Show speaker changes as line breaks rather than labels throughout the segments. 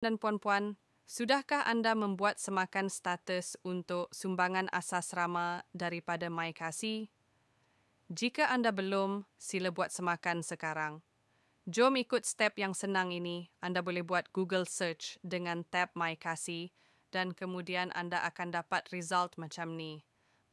Dan puan-puan, sudahkah anda membuat semakan status untuk sumbangan asasrama daripada MyKasih? Jika anda belum, sila buat semakan sekarang. Jom ikut step yang senang ini. Anda boleh buat Google search dengan tab MyKasih dan kemudian anda akan dapat result macam ni.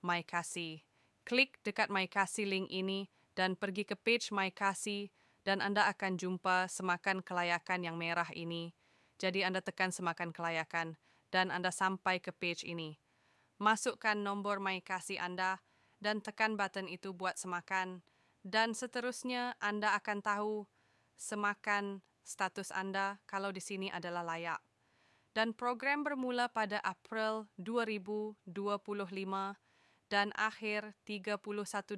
MyKasih. Klik dekat MyKasih link ini dan pergi ke page MyKasih dan anda akan jumpa semakan kelayakan yang merah ini. Jadi anda tekan semakan kelayakan dan anda sampai ke page ini. Masukkan nombor MyKasih anda dan tekan button itu buat semakan. Dan seterusnya anda akan tahu semakan status anda kalau di sini adalah layak. Dan program bermula pada April 2025 dan akhir 31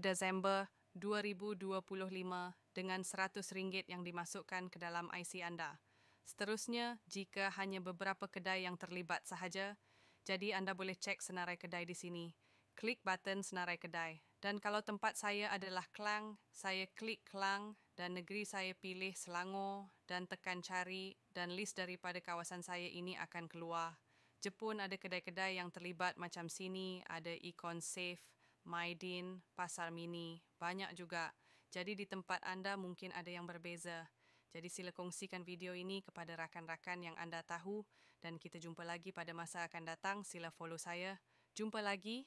Desember 2025 dengan RM100 yang dimasukkan ke dalam IC anda. Seterusnya, jika hanya beberapa kedai yang terlibat sahaja, jadi anda boleh cek senarai kedai di sini. Klik button senarai kedai. Dan kalau tempat saya adalah Klang, saya klik Klang dan negeri saya pilih Selangor dan tekan cari dan list daripada kawasan saya ini akan keluar. Jepun ada kedai-kedai yang terlibat macam sini, ada Econ Safe, Maidin, Pasar Mini, banyak juga. Jadi di tempat anda mungkin ada yang berbeza. Jadi sila kongsikan video ini kepada rakan-rakan yang anda tahu dan kita jumpa lagi pada masa akan datang. Sila follow saya. Jumpa lagi.